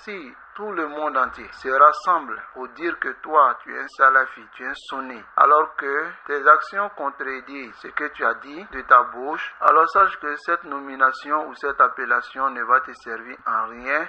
si tout le monde entier se rassemble pour dire que toi, tu es un salafi, tu es un sunni, alors que tes actions contredisent ce que tu as dit de ta bouche, alors sache que cette nomination ou cette appellation ne va te servir en rien.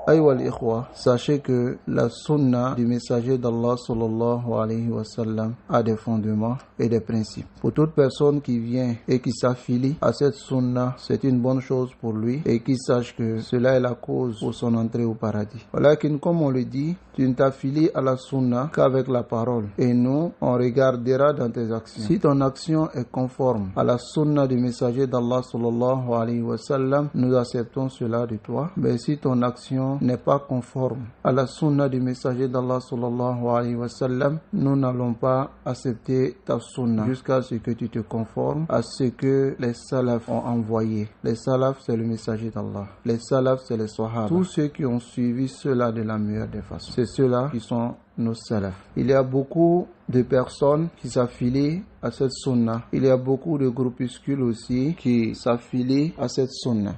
Aïwa al-Ikhwa, sachez que la sunna du messager d'Allah sallallahu alayhi wa sallam a des fondements et des principes. Pour toute personne qui vient et qui s'affilie à cette sunna, c'est une bonne chose pour lui et qu'il sache que cela est la cause pour son entrée au paradis. Voilà qu'une, comme on le dit, tu ne t'affilies à la sunna qu'avec la parole et nous, on regardera dans tes actions. Si ton action est conforme à la sunna du messager d'Allah sallallahu alayhi wa sallam, nous acceptons cela de toi. Mais si ton action n'est pas conforme à la sunna du messager d'Allah sallallahu alayhi wa sallam, nous n'allons pas accepter ta sunna jusqu'à ce que tu te conformes à ce que les salafs ont envoyé. Les salafs, c'est le messager d'Allah. Les salafs, c'est les sahaba. Tous ceux qui ont suivi cela de la meilleure des façons. C'est ceux-là qui sont nos salafs. Il y a beaucoup de personnes qui s'affilient à cette sunna. Il y a beaucoup de groupuscules aussi qui s'affilient à cette sunna.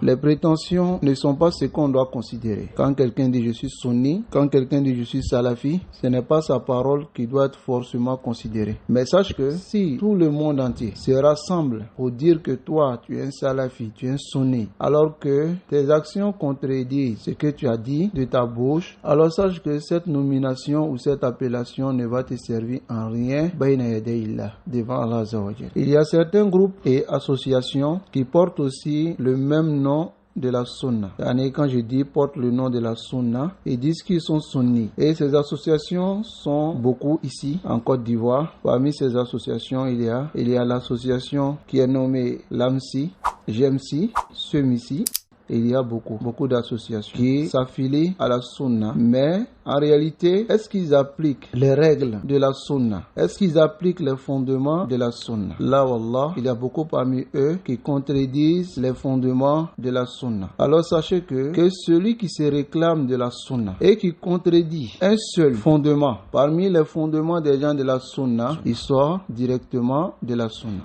Les prétentions ne sont pas ce qu'on doit considérer. Quand quelqu'un dit je suis sunni, quand quelqu'un dit je suis salafi, ce n'est pas sa parole qui doit être forcément considérée. Mais sache que si tout le monde entier se rassemble pour dire que toi tu es un salafi, tu es un sunni, alors que tes actions contredisent ce que tu as dit de ta bouche, alors sache que cette nomination ou cette appellation ne va te servir en rien devant Allah Azza wa Jalla. Il y a certains groupes et associations qui portent aussi le même nom de la sunna. Quand je dis porte le nom de la sunna, ils disent qu'ils sont sunnis. Et ces associations sont beaucoup ici en Côte d'Ivoire. Parmi ces associations, il y a l'association qui est nommée l'AMSI, GMC, SEMISI. Il y a beaucoup d'associations qui s'affilient à la sunna, mais en réalité, est-ce qu'ils appliquent les règles de la sunna? Est-ce qu'ils appliquent les fondements de la sunna? Là, wallah, il y a beaucoup parmi eux qui contredisent les fondements de la sunna. Alors sachez que celui qui se réclame de la sunna et qui contredit un seul fondement parmi les fondements des gens de la sunna, il sort directement de la sunna.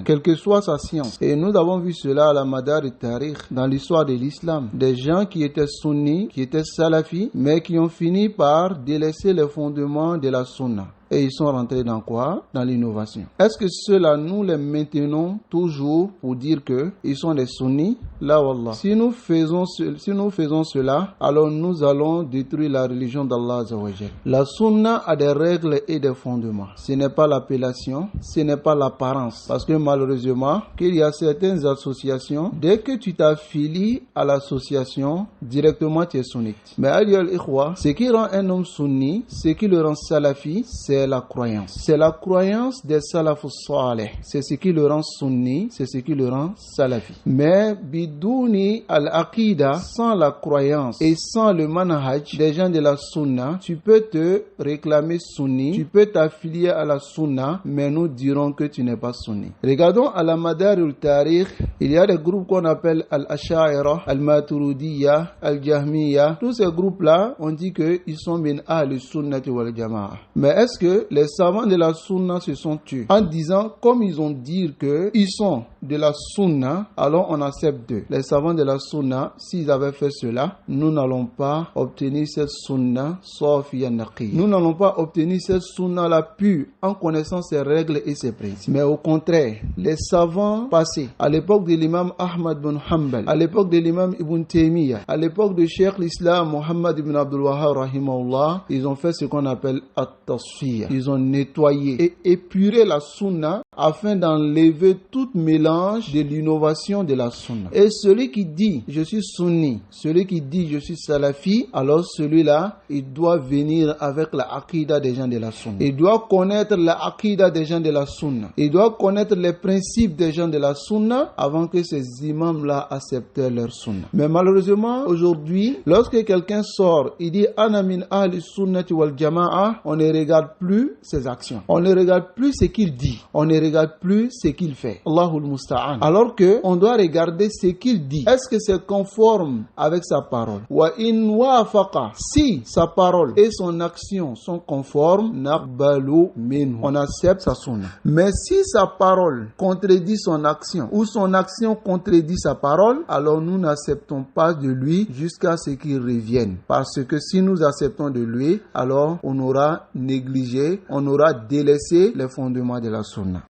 Quelle que soit sa science. Et nous avons vu cela à la Madar al-Tarikh dans l'histoire de l'islam. Des gens qui étaient sunnis, qui étaient salafis, mais qui ont fini par délaisser les fondements de la sunna. Et ils sont rentrés dans quoi? Dans l'innovation. Est-ce que ceux-là, nous les maintenons toujours pour dire que ils sont des sunnis? Là, wallah. Si nous faisons cela, alors nous allons détruire la religion d'Allah Azza wa Jalla. La sunna a des règles et des fondements. Ce n'est pas l'appellation, ce n'est pas l'apparence. Parce que malheureusement, qu'il y a certaines associations, dès que tu t'affilies à l'association, directement tu es sunnite. Mais al-ikhwa, ce qui rend un homme sunni, ce qui le rend salafi, c'est la croyance. C'est la croyance des salafus salih. C'est ce qui le rend sunni, c'est ce qui le rend salafi. Mais bidouni al-aqida, sans la croyance et sans le manhaj des gens de la sunna, tu peux te réclamer sunni, tu peux t'affilier à la sunna, mais nous dirons que tu n'es pas sunni. Regardons à la Madar al-Tarikh, il y a des groupes qu'on appelle al-Asha'ira, al-Maturidiyya, al-Jahmiyya. Tous ces groupes-là, on dit qu'ils sont min al-sunnati wal-jama'a. Mais est-ce que les savants de la sunna se sont tués en disant, comme ils ont dit qu'ils sont de la sunna, alors on accepte d'eux. Les savants de la sunna, s'ils avaient fait cela, nous n'allons pas obtenir cette sunna sauf yanaqi. Nous n'allons pas obtenir cette sunna la pure en connaissant ses règles et ses principes. Mais au contraire, les savants passés, à l'époque de l'imam Ahmad bin Hanbal, à l'époque de l'imam Ibn Taymiyyah, à l'époque de Cheikh l'Islam Muhammad ibn Abdul Wahhab rahimahullah, ils ont fait ce qu'on appelle at-tasfiyah. Ils ont nettoyé et épuré la sunna afin d'enlever tout mélange de l'innovation de la sunna. Et celui qui dit je suis sunni, celui qui dit je suis salafi, alors celui-là, il doit venir avec la aqida des gens de la sunna. Il doit connaître la aqida des gens de la sunna. Il doit connaître les principes des gens de la sunna avant que ces imams-là acceptent leur sunna. Mais malheureusement, aujourd'hui, lorsque quelqu'un sort, il dit ana min ahli sunnati wal jama'a, on ne regarde plus plus ses actions. On ne regarde plus ce qu'il dit. On ne regarde plus ce qu'il fait. Allahul Musta'an. Alors que on doit regarder ce qu'il dit. Est-ce que c'est conforme avec sa parole? Wa in wafaqa. Si sa parole et son action sont conformes, naqbalu minhu. On accepte sa sunna. Mais si sa parole contredit son action ou son action contredit sa parole, alors nous n'acceptons pas de lui jusqu'à ce qu'il revienne. Parce que si nous acceptons de lui, alors on aura négligé, on aura délaissé les fondements de la sunna.